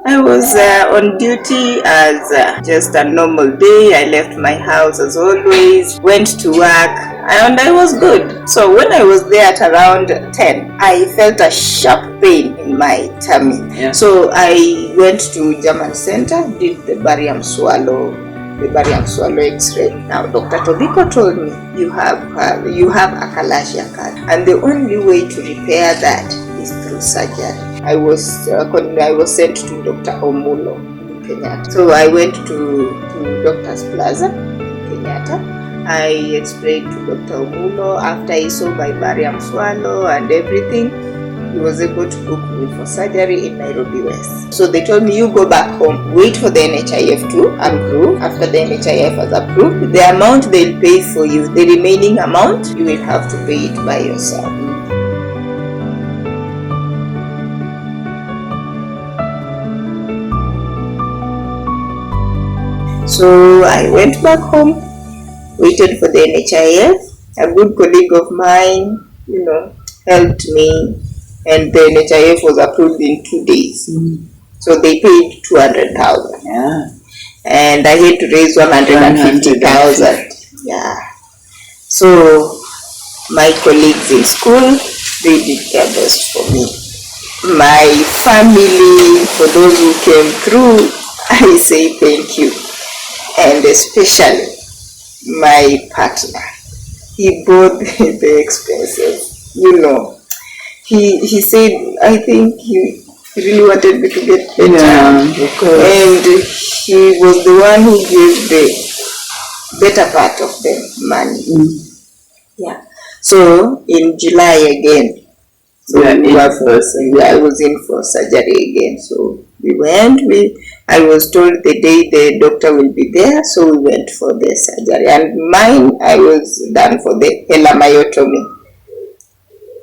I was on duty as just a normal day. I left my house as always, went to work, and I was good. So when I was there at around 10, I felt a sharp pain in my tummy. Yeah. So I went to German Center, did the barium swallow X-ray. Now Dr. Tobiko told me you have Achalasia Cardia, and the only way to repair that is through surgery. I was sent to Dr. Omulo in Kenyatta. So I went to Doctor's Plaza in Kenyatta. I explained to Dr. Omulo. After he saw my barium swallow and everything, he was able to book me for surgery in Nairobi West. So they told me, you go back home, wait for the NHIF to approve. After the NHIF has approved, the amount they'll pay for you, the remaining amount, you will have to pay it by yourself. So I went back home, waited for the NHIF. A good colleague of mine, helped me, and the NHIF was approved in 2 days. So they paid 200,000. Yeah. And I had to raise 150,000. Yeah. So my colleagues in school, they did their best for me. My family, for those who came through, I say thank you. And especially my partner. He bought the expenses. He said, I think he really wanted me to get better. Yeah, of course. And he was the one who gave the better part of the money. Yeah. So in July again, I was in for surgery again. So we went. I was told the day the doctor will be there, so we went for the surgery. And mine, I was done for the helamyotomy,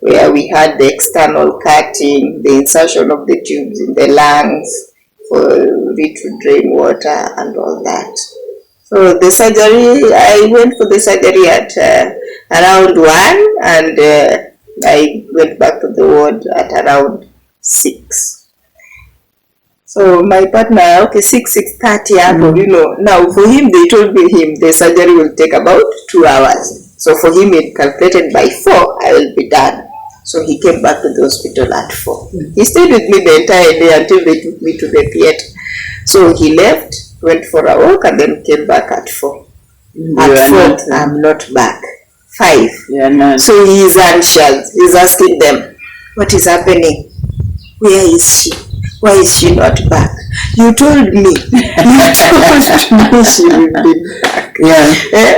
where we had the external cutting, the insertion of the tubes in the lungs for it to drain water and all that. So the surgery, I went for the surgery at around 1, and I went back to the ward at around 6. So my partner, 6:30, now for him, they told me the surgery will take about 2 hours. So for him, it calculated by 4, I will be done. So he came back to the hospital at 4. He stayed with me the entire day until they took me to the theater. So he left, went for a walk, and then came back at 4. At 4, I'm not back. 5. So he is anxious. He's asking them, what is happening? Where is she? Why is she not back? You told me. She will be back. Yeah.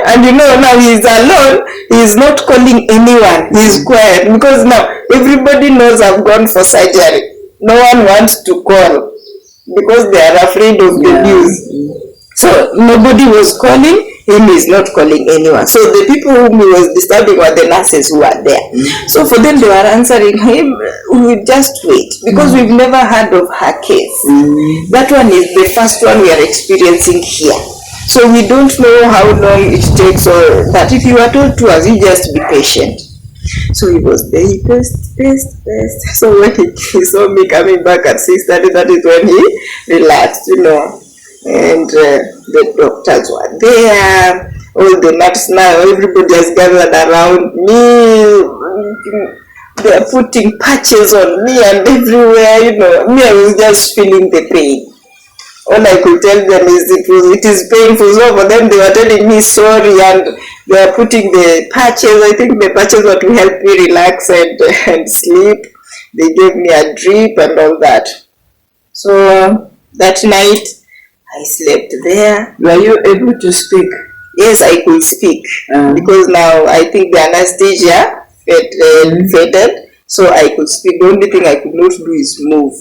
And now he's alone. He's not calling anyone. He's quiet because now everybody knows I've gone for surgery. No one wants to call because they are afraid of the news. So nobody was calling. Him is not calling anyone. So the people whom he was disturbing were the nurses who were there. So for them, they were answering him, we will just wait, because we've never heard of her case. That one is the first one we are experiencing here. So we don't know how long it takes or that. If you are told to us, you just be patient. So he was there, he paced. So when he saw me coming back at 6:30, that is when he relaxed, and the doctors were there, all the nurses now, everybody has gathered around me, they are putting patches on me and everywhere, me, I was just feeling the pain. All I could tell them is it is painful. So for them, they were telling me sorry, and they are putting the patches. I think the patches were to help me relax and sleep. They gave me a drip and all that. So that night, I slept there. Were you able to speak? Yes, I could speak because now I think the anesthesia faded, so I could speak. The only thing I could not do is move.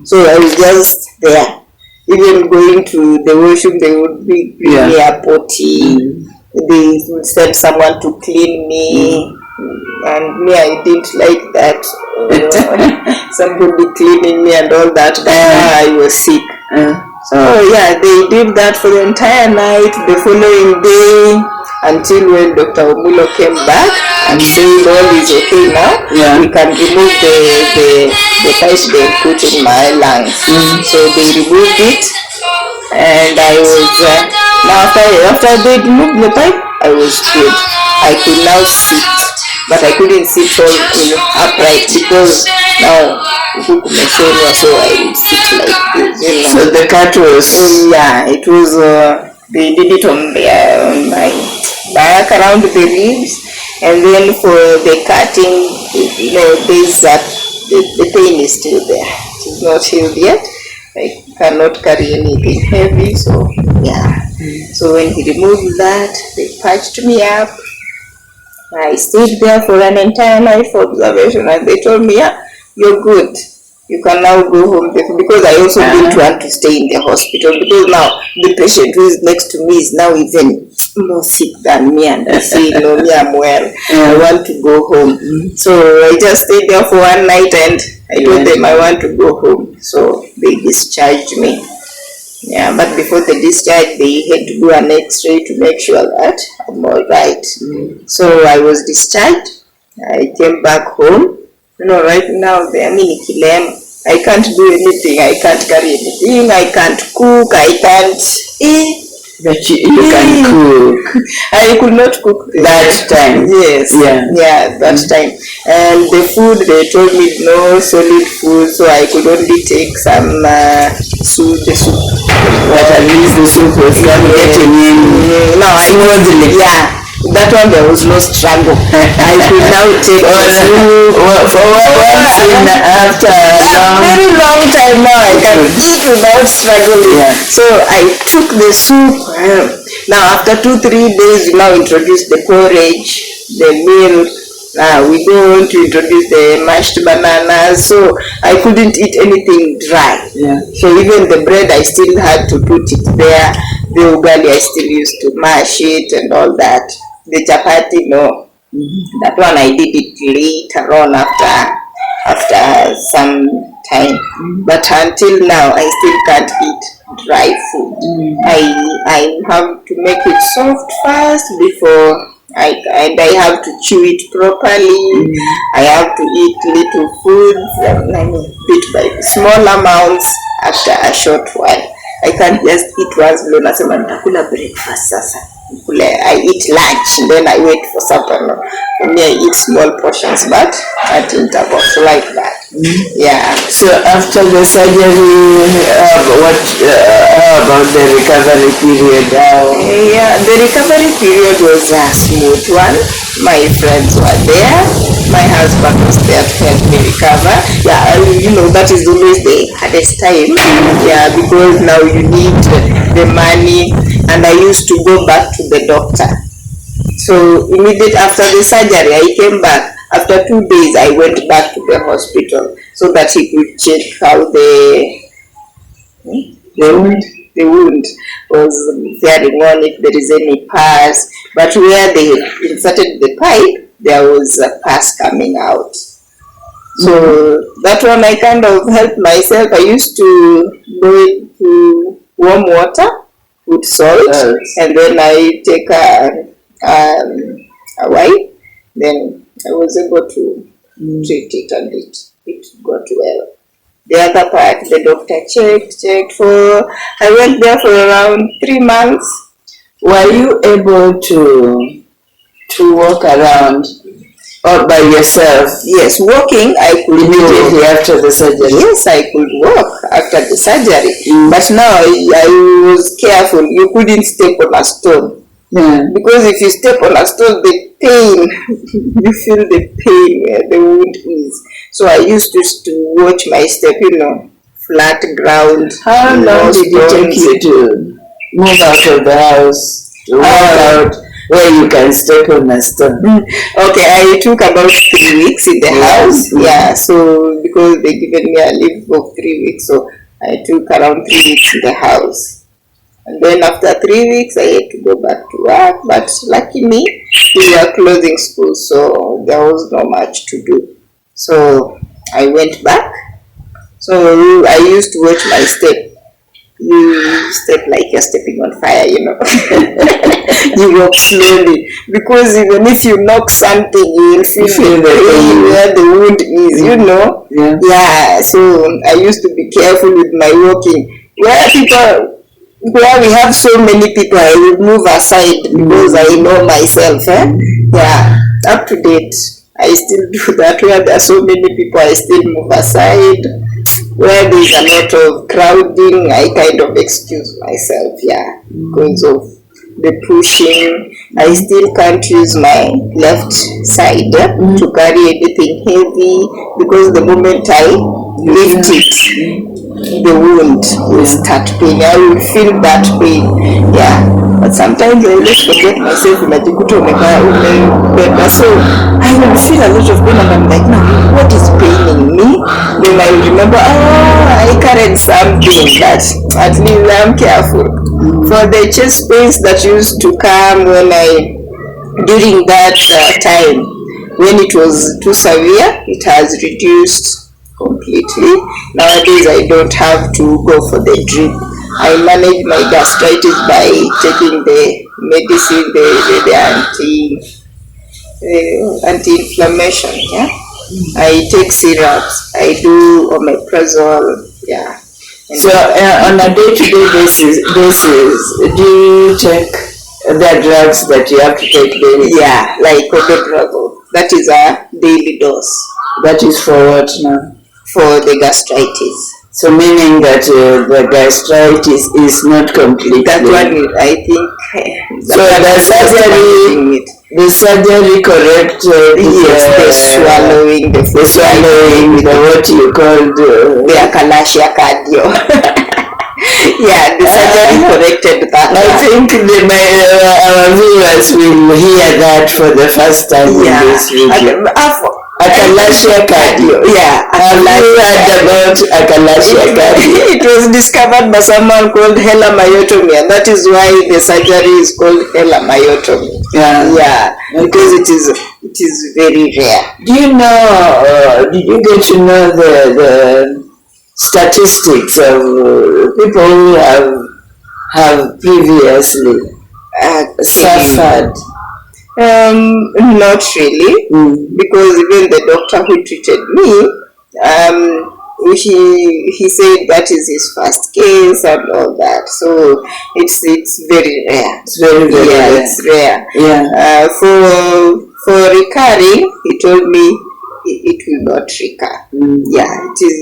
So I was just there. Even going to the washroom, they would bring me a potty. They would send someone to clean me, and me, I didn't like that. Somebody cleaning me and all that. I was sick. So yeah, they did that for the entire night. The following day, until when Dr. Omulo came back and said all is okay now. Yeah. We can remove the pipe they put in my lungs. So they removed it, and I was now after they removed the pipe, I was good. I could now sit, but I couldn't sit all upright because now so I would sit like this. So the cut was. Yeah, it was. They did it on my back around the ribs, and then for the cutting, there's that the pain is still there. It's not healed yet. I cannot carry anything heavy, so yeah. So when he removed that, they patched me up. I stayed there for an entire night for observation, and they told me, yeah, you're good. You can now go home, because I also didn't want to stay in the hospital, because now the patient who is next to me is now even more sick than me, and I say, no, me, I'm well. I want to go home. So I just stayed there for one night, and I told them I want to go home. So they discharged me. Yeah, but before the discharge, they had to do an X-ray to make sure that I'm all right. So I was discharged. I came back home. Right now, I can't do anything. I can't carry anything. I can't cook. I can't eat. But you can cook. I could not cook that time. Yes. Yeah, that time. And the food, they told me no solid food, so I could only take some soup, the soup. But at least the soup was not getting in. No, smoothly. Yeah. That one there was no struggle. I could now take the soup. For once in after a very long time now, I can eat without struggling. Yeah. So I took the soup. Now after 2-3 days, we now introduce the porridge, the milk. We go on to introduce the mashed bananas. So I couldn't eat anything dry. Yeah. So even the bread, I still had to put it there. The ugali, I still used to mash it and all that. The chapati, no. That one I did it later on after some time. But until now, I still can't eat dry food. I have to make it soft first before I have to chew it properly. I have to eat little food, bit by small amounts after a short while. I can't just eat once below nasema nitakula breakfast sasa. I eat lunch, then I wait for supper. No. For me, I eat small portions, but at intervals like that. Yeah. So after the surgery, how about the recovery period? Yeah, the recovery period was a smooth one. My friends were there. My husband was there to help me recover. Yeah, that is always the hardest time. Yeah, because now you need the money, and I used to go back to the doctor. So immediately after the surgery, I came back. After 2 days, I went back to the hospital so that he could check how the wound was tearing on, if there is any pus. But where they inserted the pipe, there was a pus coming out. So that one I kind of helped myself. I used to go into warm water, put salt, and then I take a wipe. Then I was able to treat it, and it got well. The other part, the doctor checked for, I went there for around 3 months. Were you able to walk around or by yourself? Yes, walking I could immediately after the surgery. Yes, I could walk after the surgery. But now I was careful. You couldn't step on a stone. Because if you step on a stone, the pain, you feel the pain where the wound is. So I used to watch my step, flat ground. How long did it take you to move out of the house, to walk out where you can step on a stone? Okay, I took about 3 weeks in the house. Yeah, so because they given me a leave of 3 weeks, so I took around 3 weeks in the house. And then after 3 weeks, I had to go back to work. But lucky me, we were closing school, so there was not much to do. So I went back. So I used to watch my step. you step like you're stepping on fire, you know. You walk slowly, because even if you knock something, you will feel the pain where the wound is, you know. Yeah, so I used to be careful with my walking. Where we have so many people, I will move aside because I know myself. Yeah, up to date, I still do that. Where there are so many people, I still move aside. Where there's a lot of crowding, I kind of excuse myself, yeah, because of the pushing. I still can't use my left side to carry anything heavy, because the moment I lift it, the wound will start pain. I will feel that pain. Yeah. But sometimes I just forget myself in so I will feel a lot of pain, and I'm like, no, what is paining me? Then I will remember, I carried something, but at least I'm careful. For the chest pains that used to come during that time, when it was too severe, it has reduced completely. Nowadays I don't have to go for the drip. I manage my gastritis by taking the medicine, the anti-inflammation. Yeah, I take syrups. I do omeprazole. Yeah. So on a day-to-day basis, do you take the drugs that you have to take daily? Yeah, like omeprazole. That is a daily dose. That is for what now? For the gastritis. So meaning that the gastritis is not complete. That one, I think. So the surgery corrected the swallowing, what you called the Achalasia Cardia. Yeah, the surgery corrected that. I think our viewers will hear that for the first time in this video. Achalasia Cardia. Yeah, have you heard about Achalasia Cardia? It was discovered by someone called helamyotomy, and that is why the surgery is called helamyotomy. Yeah, because it is very rare. Do you know? Did you get to know the statistics of people who have previously suffered? Not really, because even the doctor who treated me, he said that is his first case and all that. So it's very rare. It's very rare. It's rare. Yeah. For recurring, he told me it will not recur. Yeah, it is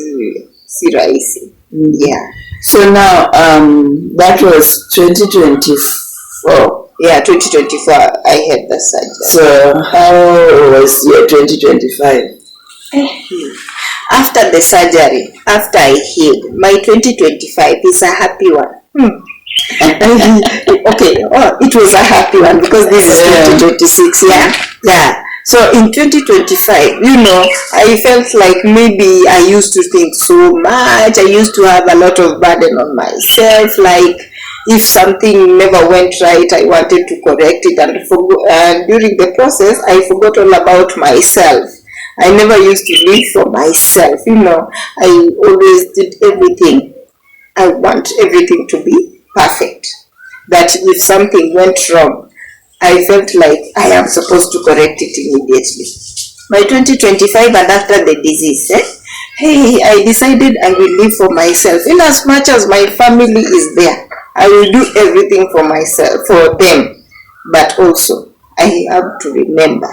seriously. Yeah. So now that was 2024. Yeah, 2024, I had the surgery. So how was your 2025? After the surgery, after I healed, my 2025 is a happy one. Okay, it was a happy one, because this is 2026, yeah. So in 2025, I felt like maybe I used to think so much. I used to have a lot of burden on myself, like if something never went right, I wanted to correct it, and during the process, I forgot all about myself. I never used to live for myself, I always did everything. I want everything to be perfect. That if something went wrong, I felt like I am supposed to correct it immediately. By 2025, and after the disease, I decided I will live for myself. In as much as my family is there, I will do everything for myself, for them. But also, I have to remember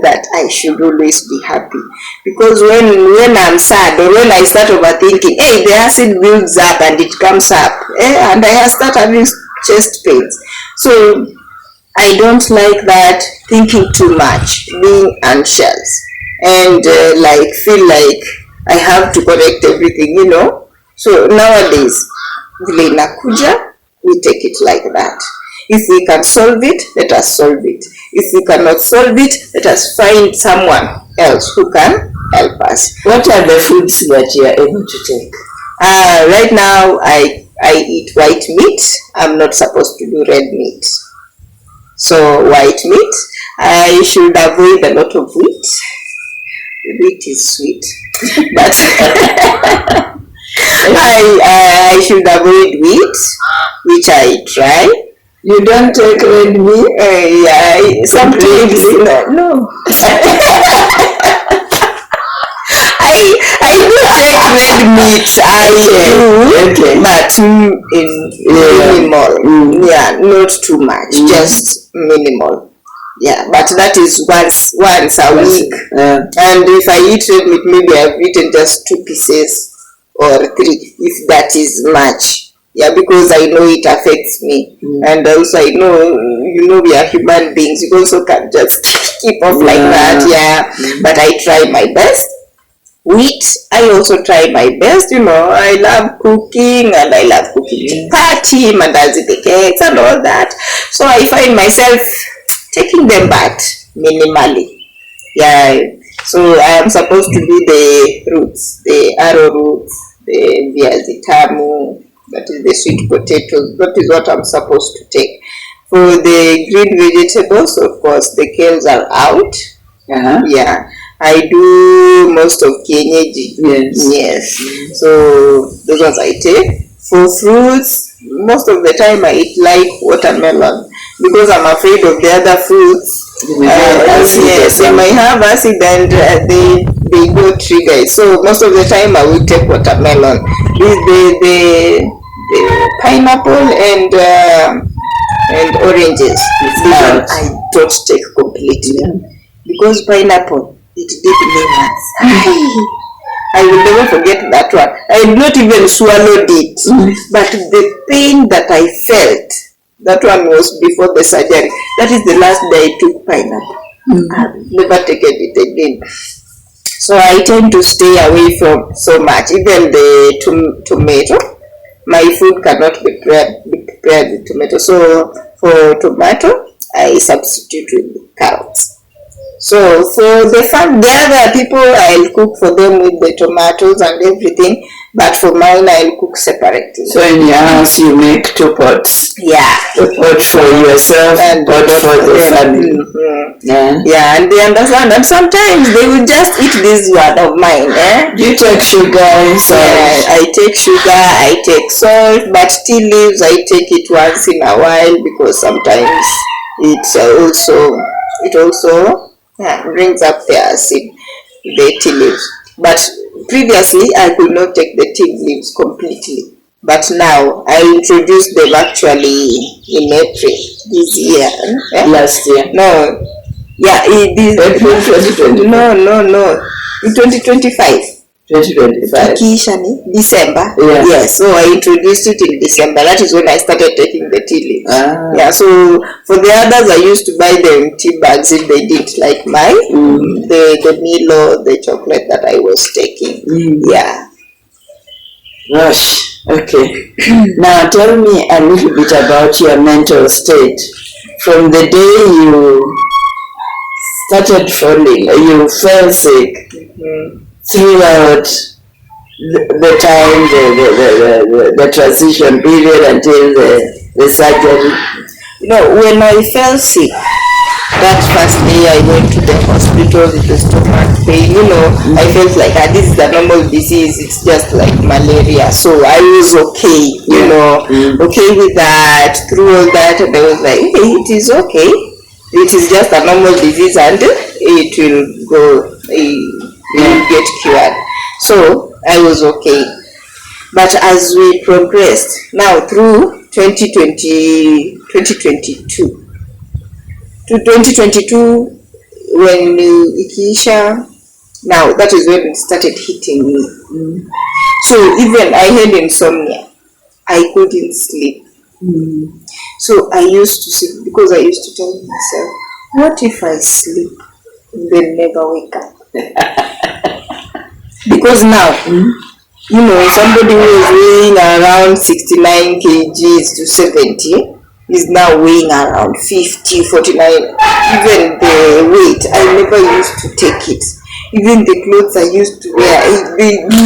that I should always be happy. Because when I'm sad, or when I start overthinking, the acid builds up and it comes up, and I start having chest pains. So I don't like that, thinking too much, being anxious, and feel like I have to correct everything, So nowadays, vile inakuja, we take it like that. If we can solve it, let us solve it. If we cannot solve it, let us find someone else who can help us. What are the foods that you are able to take? Right now, I eat white meat. I'm not supposed to do red meat. So white meat, I should avoid a lot of wheat. Wheat is sweet, but I should avoid wheat, which I try. You don't take red meat? Yeah, sometimes. No. I do take red meat. But in minimal. Yeah, not too much, just minimal. Yeah, but that is once a week. And if I eat red meat, maybe I've eaten just 2 pieces or 3, if that is much. Yeah, because I know it affects me. And also I know, we are human beings. You also can't just keep off like that. Yeah, but I try my best. Wheat, I also try my best. I love cooking, and I love cooking chapati, mandazi, the cakes, and all that. So I find myself taking them back minimally. Yeah, so I am supposed to do the roots, the arrowroot, the viazi tamu, that is the sweet potatoes. That is what I'm supposed to take. For the green vegetables, of course, the kales are out. Yeah, I do most of kienyeji. Yes. So those ones I take. For fruits, most of the time I eat like watermelon, because I'm afraid of the other fruits. Yes, they might have acid, and they go trigger. So most of the time I will take watermelon. The pineapple and oranges. I don't take completely, because pineapple, it did me once. I will never forget that one. I had not even swallowed it, but the pain that I felt, that one was before the surgery. That is the last day I took pineapple. I've never taken it again. So I tend to stay away from so much. Even the tomato, my food cannot be prepared with tomato. So for tomato, I substitute with carrots. So for the other people, I'll cook for them with the tomatoes and everything, but for mine, I'll cook separately. So in your house, you make 2 pots? Yeah. A pot for yourself and pot for the family. Yeah, and they understand. And sometimes they will just eat this one of mine. Do you take sugar and salt? Yeah, I take sugar, I take salt, but tea leaves, I take it once in a while, because sometimes it also brings up the acid, the tea leaves. But previously, I could not take the tea leaves completely. But now, I introduced them actually in April this year. Last year? No. Yeah, April 2020. No. In 2025. 2025. December. Yeah. Yes, so I introduced it in December. That is when I started taking the tea leaves. Yeah, so for the others, I used to buy them tea bags if they didn't like the Milo, the chocolate that I was taking. Yeah. Gosh, okay. Now tell me a little bit about your mental state. From the day you started falling, you fell sick, throughout the time, the transition period until the surgery. When I fell sick, that first day I went to the hospital with the stomach pain. I felt like this is a normal disease. It's just like malaria. So I was okay, okay with that, through all that, and I was like, hey, it is okay. It is just a normal disease, and it will go. You get cured. So I was okay. But as we progressed now through 2022 to 2022, when Ikiisha, now that is when it started hitting me. So even I had insomnia. I couldn't sleep. So I used to sleep, because I used to tell myself, what if I sleep and then never wake up? Because now, somebody who is weighing around 69 kgs to 70 is now weighing around 50, 49. Even the weight, I never used to take it. Even the clothes I used to wear,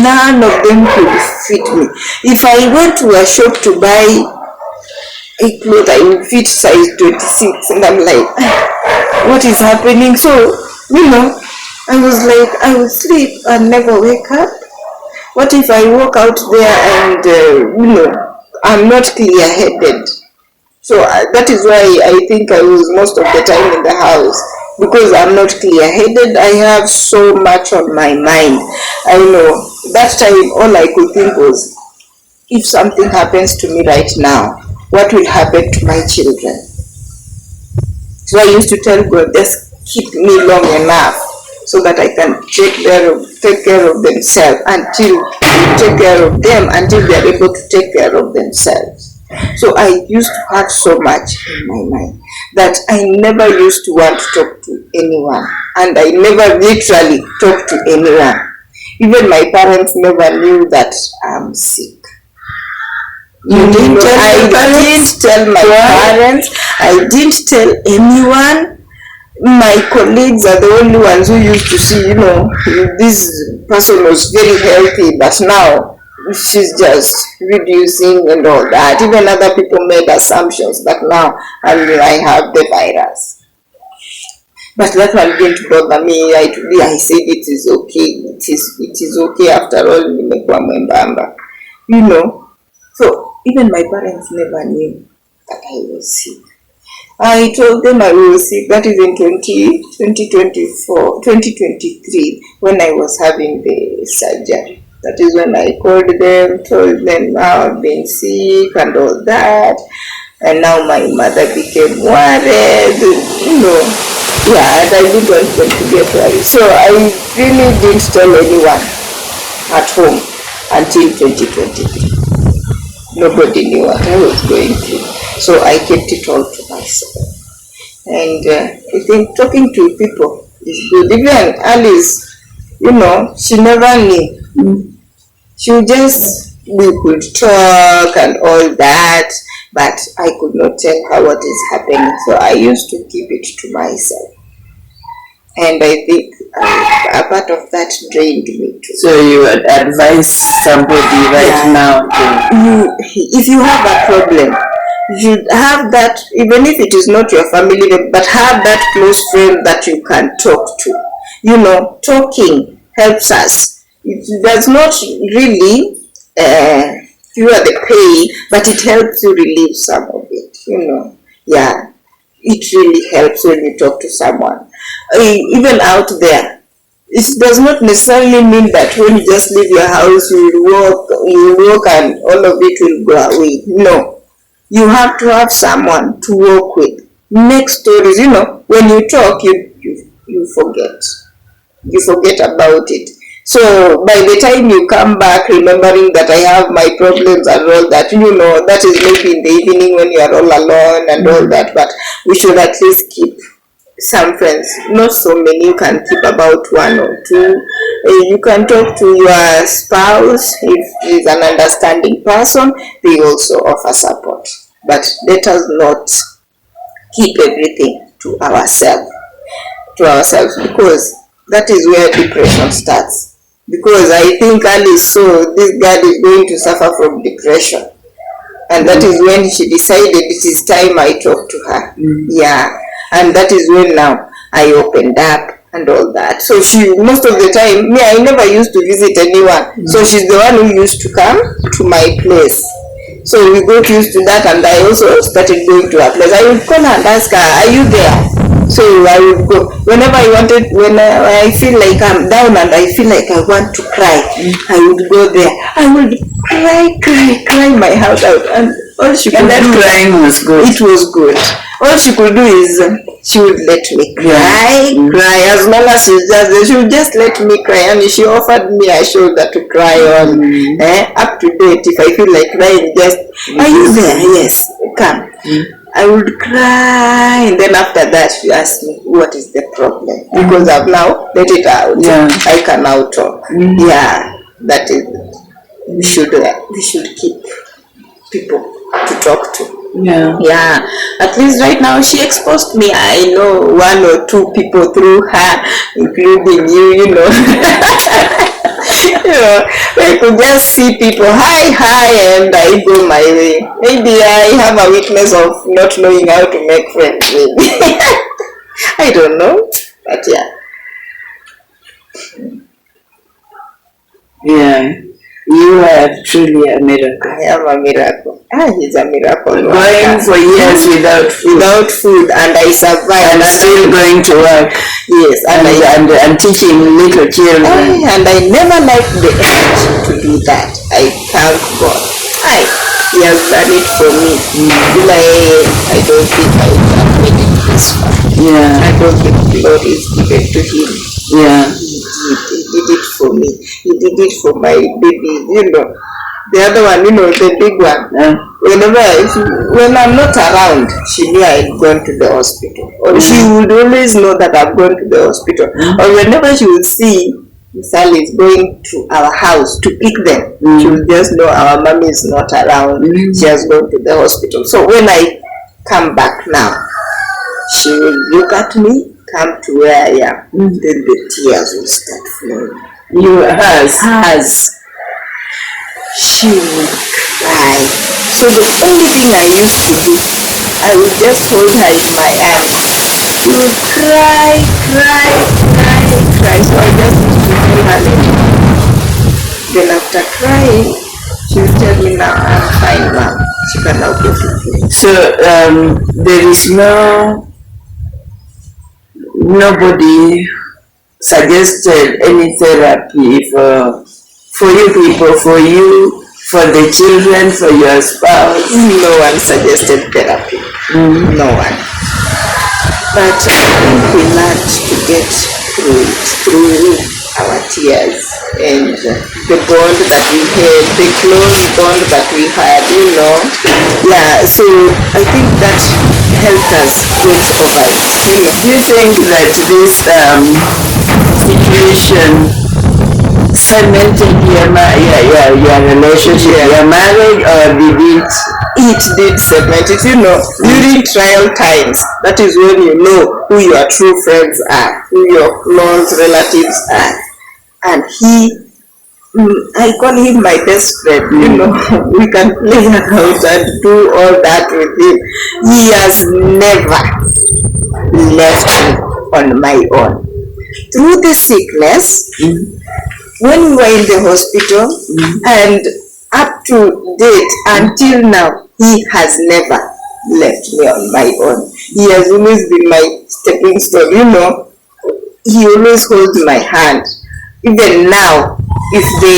none of them could fit me. If I went to a shop to buy a cloth, I would fit size 26, and I'm like, what is happening? So, I was like, I would sleep and never wake up. What if I walk out there and, I'm not clear-headed? So that is why I think I was most of the time in the house, because I'm not clear-headed. I have so much on my mind. I know that time all I could think was, if something happens to me right now, what will happen to my children? So I used to tell God, just keep me long enough so that I can take care of themselves until take care of them until they are able to take care of themselves. So I used to have so much in my mind that I never used to want to talk to anyone, and I never literally talked to anyone. Even my parents never knew that I'm sick. You didn't tell I didn't tell my parents. I didn't tell anyone. My colleagues are the only ones who used to see, this person was very healthy, but now she's just reducing and all that. Even other people made assumptions that now I have the virus. But that one didn't bother me. I said it is okay. It is okay after all. So even my parents never knew that I was sick. I told them I was sick. That is in 2023, when I was having the surgery. That is when I called them, told them I've been sick and all that. And now my mother became worried, Yeah, and I didn't want them to get worried. So I really didn't tell anyone at home until 2023. Nobody knew what I was going through. So I kept it all to myself. And I think talking to people is good. Even Alice, she never knew. She would we could talk and all that, but I could not tell her what is happening. So I used to keep it to myself. And I think a part of that drained me too. So you would advise somebody now if you have a problem, you should have that, even if it is not your family, but have that close friend that you can talk to. Talking helps us. It does not really cure the pain, but it helps you relieve some of it. Yeah, it really helps when you talk to someone. Even out there, it does not necessarily mean that when you just leave your house, you will walk and all of it will go away. No, you have to have someone to walk with. Make stories. When you talk, you forget. You forget about it. So by the time you come back remembering that I have my problems and all that, that is maybe in the evening when you are all alone and all that. But we should at least keep some friends, not so many. You can keep about one or two. You can talk to your spouse if he's an understanding person. They also offer support, but let us not keep everything to ourselves, because that is where depression starts. Because I think Alice saw this girl is going to suffer from depression, and that is when she decided it is time I talk to her. Yeah. And that is when now I opened up and all that. So she, most of the time, I never used to visit anyone. So she's the one who used to come to my place. So we got used to that, and I also started going to her place. I would call her and ask her, are you there? So I would go. Whenever when I feel like I'm down and I feel like I want to cry, I would go there. I would cry my heart out. And all she could do, crying was good. It was good. All she could do is she would let me cry as long as she would just let me cry, and she offered me a shoulder to cry on. Up to date, if I feel like crying, just are you there? Yes, come. I would cry, and then after that she asked me what is the problem, because I've now let it out. I can now talk. That is, we should keep people to talk to. At least right now she exposed me. I know one or two people through her, including you. I could just see people hi and I go my way. Maybe I have a weakness of not knowing how to make friends. I don't know, but yeah. You are truly a miracle. I am a miracle. He's a miracle. Going for years without food, and I survived. And still going to work. Yes, and teaching little children. And I never liked the urge to do that. I thank God. He has done it for me. I don't think I would have made it this far. Yeah. I don't think glory is given to him. Yeah. He did it for me. He did it for my baby. The other one, the big one. Yeah. When I'm not around, she knew I had gone to the hospital. Or she would always know that I've gone to the hospital. Or whenever she would see Sally is going to our house to pick them, she would just know our mommy is not around. She has gone to the hospital. So when I come back now, she will look at me, come to where I am, then the tears will start flowing. Hers. She would cry. So the only thing I used to do, I would just hold her in my arms. She would cry. So I just used to hold her little. Then after crying, she would tell me, now I'm fine, ma'am. She can now go to play. So there is nobody suggested any therapy for you people, for you, for the children, for your spouse? No one suggested therapy. No one. But I think we learned to get through our tears and the bond that we had, the close bond that we had, Yeah, so I think that helped us get over it. Do you think that this situation cemented your relationship, your marriage, or did it? It did cement it, during trial times. That is when you know who your true friends are, who your close relatives are. And I call him my best friend, we can play around and do all that with him. He has never left me on my own. Through the sickness, when we were in the hospital, and up to date, until now, he has never left me on my own. He has always been my stepping stone, He always holds my hand. Even now, if the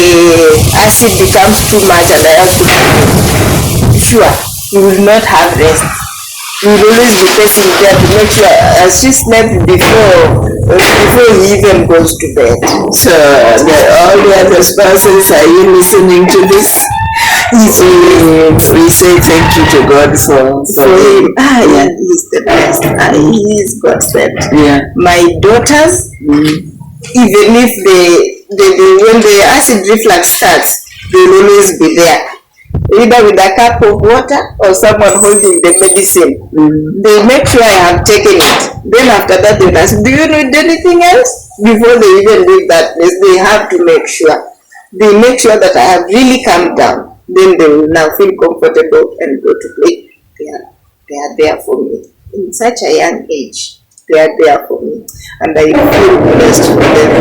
acid becomes too much and I have to be sure, he will not have rest. He will always be pacing there to make sure, as she slept before he even goes to bed. So all the other spouses, are you listening to this? We say thank you to God for him. Yeah, he's the best. He is God sent. Yeah. My daughters, even if when the acid reflux starts, they'll always be there. Either with a cup of water or someone holding the medicine. They make sure I have taken it. Then after that they ask, do you need anything else? Before they even leave that place, they have to make sure. They make sure that I have really calmed down. Then they will now feel comfortable and go to play. They are there for me. In such a young age, they are there for me. And I feel blessed for them.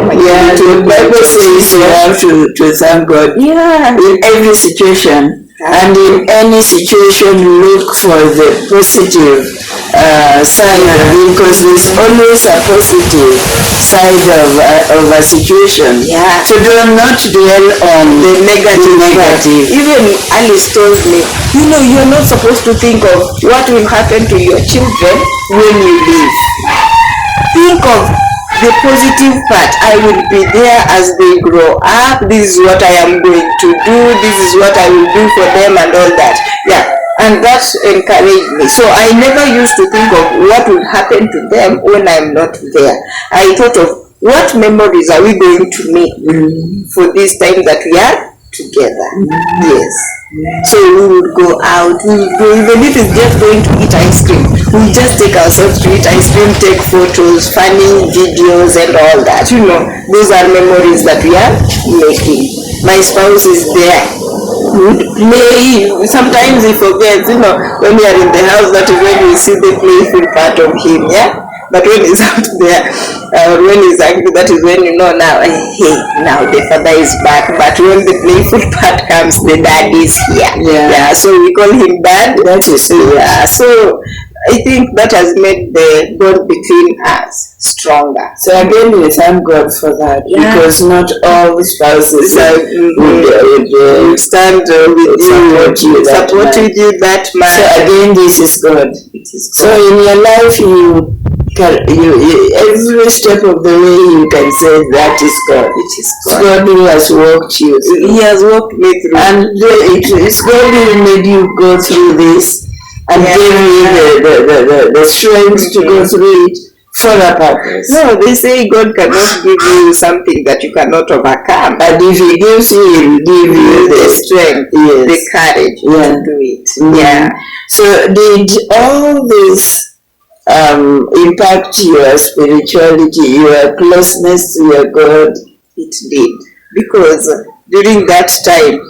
Yeah, the Bible says you have to thank God. Yeah. In every situation. And in any situation, look for the positive side, because there's always a positive side of a situation. Yeah. So do not dwell on the negative. Even Alice told me, you're not supposed to think of what will happen to your children when you leave. Think of the positive part. I will be there as they grow up. This is what I am going to do. This is what I will do for them and all that. Yeah. And that encouraged me. So I never used to think of what would happen to them when I'm not there. I thought of what memories are we going to make for this time that we are together. Yes. So we would go out, we would go, even if it's just going to eat ice cream, we just take ourselves to eat ice cream, take photos, funny videos and all that. Those are memories that we are making. My spouse is there. We would play. Sometimes he forgets, when we are in the house, that is when we see the playful part of him, yeah? But when he's out there, or when he's angry, that is when you know now, hey, now the father is back. But when the playful part comes, the dad is here. Yeah. So we call him dad. That is true. Yeah. So I think that has made the bond between us stronger. So again, we thank God for that, because not all spouses would stand with you, support you that much. So again, this is God. So in your life, you every step of the way you can say that is God. It is God. God who has walked you through. He has walked me through. And it's God who made you go through this and gave you the strength to go through it for a purpose. No, they say God cannot give you something that you cannot overcome. And if He gives you, He will give you the strength, the courage to do it. Yeah. So did all this impact your spirituality, your closeness to your God? It did. Because during that time,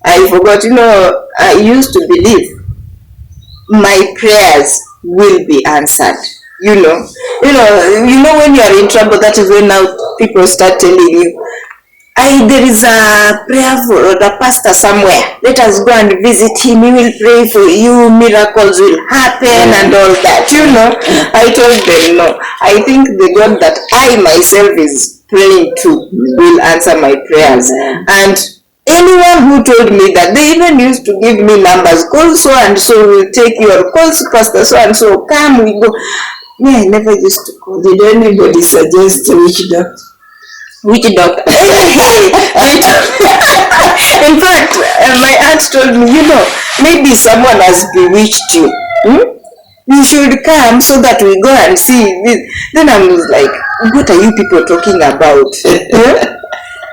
I forgot, I used to believe my prayers will be answered. When you are in trouble, that is when now people start telling you, there is a prayer for the pastor somewhere. Let us go and visit him. He will pray for you. Miracles will happen and all that. I told them no. I think the God that I myself is praying to will answer my prayers. And anyone who told me that, they even used to give me numbers. Call so and so, will take your calls, pastor so and so. Come, we go. Me, I never used to call. Did anybody suggest which doctor? Which doctor? In fact, my aunt told me, maybe someone has bewitched you. You should come so that we go and see this. Then I was like, what are you people talking about?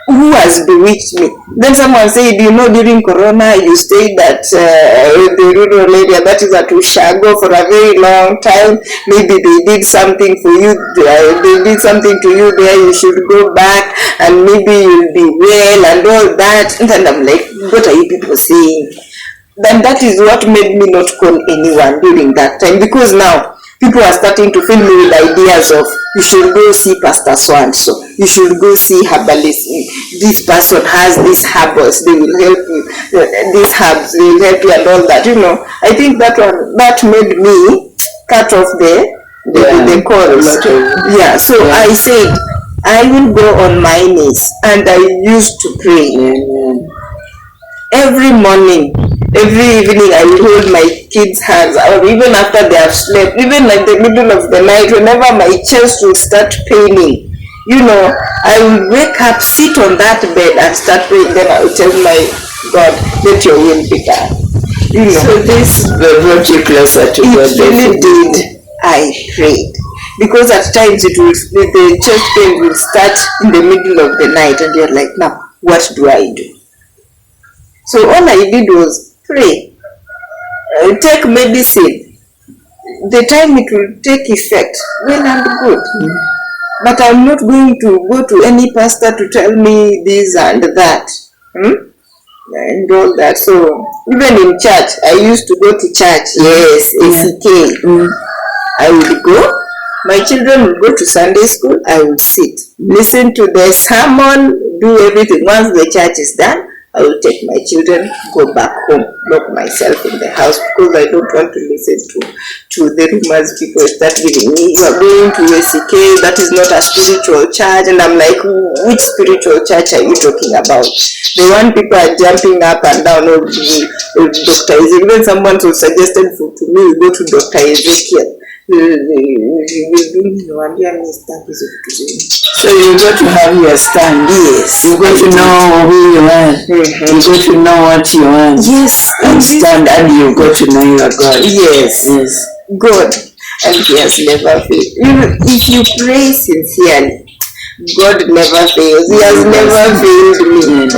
Who has bewitched me? Then someone said, during Corona, you stayed at the rural area, that is at Ushago, for a very long time. Maybe they did something for you, they did something to you there, you should go back, and maybe you'll be well, and all that. And then I'm like, what are you people saying? Then that is what made me not call anyone during that time, because now people are starting to fill me with ideas of, you should go see pastor so and so, you should go see herbalist, this person has these herbals, they will help you, these herbs, they will help you, and all that. I think that made me cut off the calls. So I said, I will go on my knees, and I used to pray. Every morning, every evening, I will hold my kids' hands, or even after they have slept, even like the middle of the night, whenever my chest will start paining, I will wake up, sit on that bed and start praying. Then I will tell my God, let your will be done. So this brought you closer to God. It really did. I prayed. Because at times the chest pain will start in the middle of the night, and you're like, now, what do I do? So all I did was pray, take medicine. The time it will take effect, well and good. But I'm not going to go to any pastor to tell me this and that. And all that. So even in church, I used to go to church. Yes, ACK. I would go. My children would go to Sunday school. I would sit, listen to the sermon, do everything. Once the church is done, I will take my children, go back home, lock myself in the house, because I don't want to listen to the rumors people start giving me. You are going to ACK, that is not a spiritual church. And I'm like, which spiritual church are you talking about? The one people are jumping up and down over Dr. Ezekiel. Even someone who suggested to me, go to Dr. Ezekiel. So you got to have your stand. Yes. You got to know who you are. You got to know what you want. Yes. And stand, and you got to know your God. Yes. God. And He has never failed. If you pray sincerely, God never fails. He has never failed me.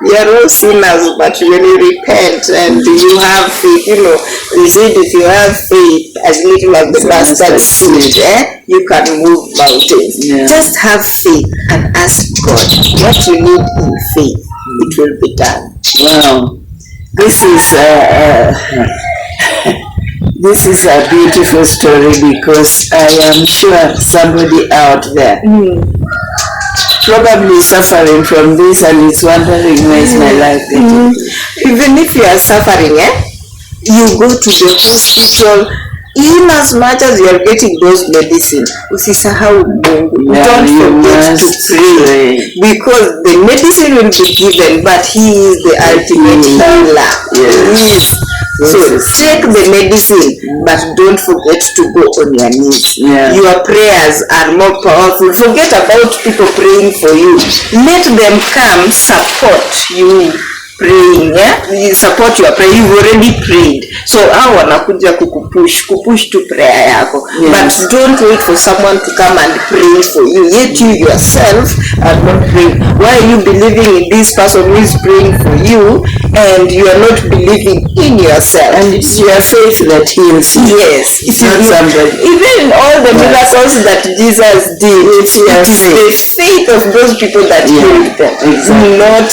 We are all sinners, but when you repent and you have faith, they said if you have faith as little as the mustard seed, you can move mountains. Just have faith and ask God what you need in faith. It will be done. Wow. This is This is a beautiful story because I am sure somebody out there probably suffering from this and is wondering where is my life getting to. Even if you are suffering, you go to the hospital. In as much as you are getting those medicine, usisahau Mungu. Don't forget to pray, because the medicine will be given, but He is the ultimate healer. Yes. So take the medicine, but don't forget to go on your knees. Your prayers are more powerful. Forget about people praying for you. Let them come support you praying. You support your prayer. You've already prayed. So hao wanakuja kupush to prayer yako. But don't wait for someone to come and pray for you. Yet you yourself are not praying. Why are you believing in this person who is praying for you and you are not believing in yourself? And it's your faith that heals you. Yes. It's not somebody. Even all the miracles that Jesus did, it is the faith of those people that healed them. Exactly. Not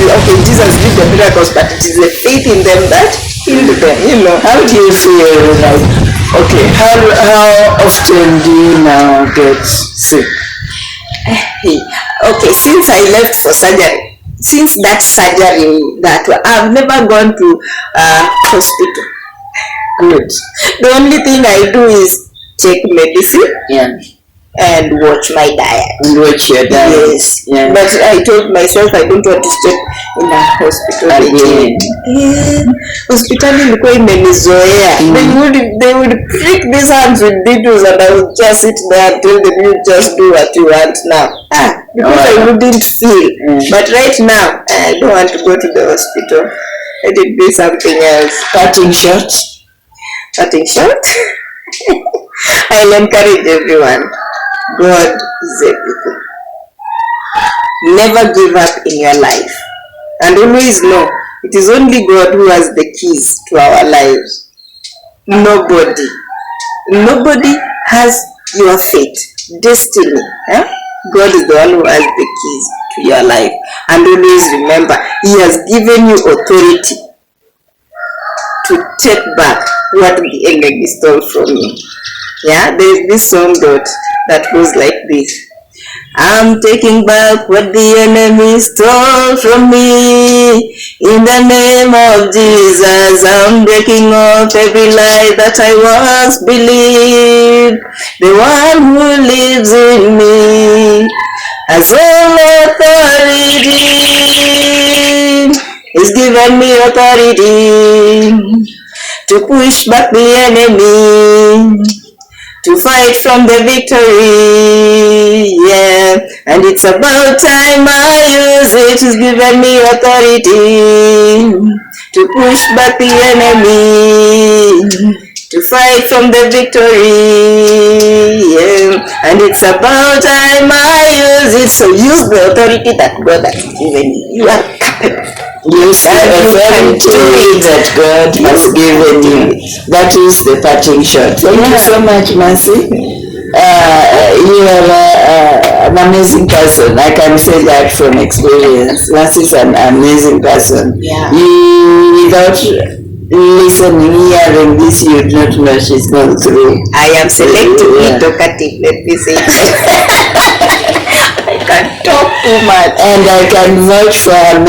okay, Jesus did the miracles, but it is the faith in them that healed them. How do you feel like, okay, how often do you now get sick? Okay, since I left for surgery, since that surgery, I've never gone to hospital. Good. The only thing I do is take medicine and watch my diet. And watch your diet. Yes. But I told myself I don't want to step in a hospital again. Hospital ilikuwa imenizoea. They would prick these hands with needles and I would just sit there and tell them, you just do what you want now. Because I wouldn't feel. But right now, I don't want to go to the hospital. Let it be something else. Cutting short? Cutting short? I'll encourage everyone. God is everything. Never give up in your life. And always know, it is only God who has the keys to our lives. Nobody has your fate, destiny. God is the one who has the keys to your life. And always remember, He has given you authority to take back what the enemy stole from you. There's this song that goes like this. I'm taking back what the enemy stole from me. In the name of Jesus, I'm breaking off every lie that I once believed. The one who lives in me has all authority. He's given me authority to push back the enemy, to fight from the victory, and it's about time I use it. He's given me authority to push back the enemy, to fight from the victory, and it's about time I use it. So use the authority that God has given you. You are capable. Use the authority that God has given you. That is the parting shot. Thank you so much, Masy. You are an amazing person. I can say that from experience. Masy is an amazing person. Without listening, hearing this, you would not know she's gone through. I am selectively talkative, let me say that. I can talk too much. And I can vouch for her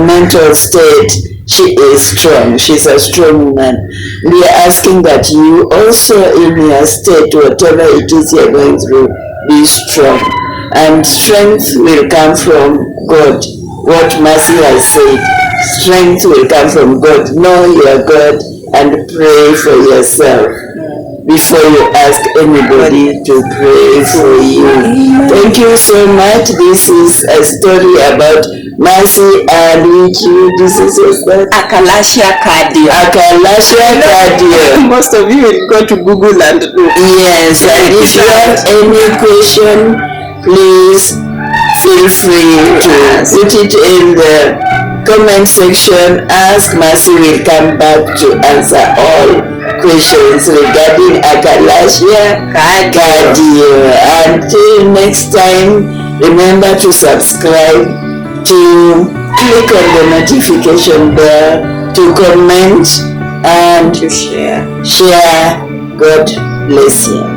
mental state. She is strong. She's a strong woman. We are asking that you also in your state, whatever it is you're going through, be strong. And strength will come from God. What Masy has said, strength will come from God. Know your God and pray for yourself before you ask anybody to pray for you. Thank you so much. This is a story about Masy and which disease is that? Achalasia Cardia. Achalasia Cardia. Most of you will go to Google and do. Yes, and if you have any question, please feel free to put it in the comment section. Ask Masy will come back to answer all questions regarding Achalasia Cardia. Until next time, remember to subscribe, to click on the notification bell, to comment, and to share. God bless you.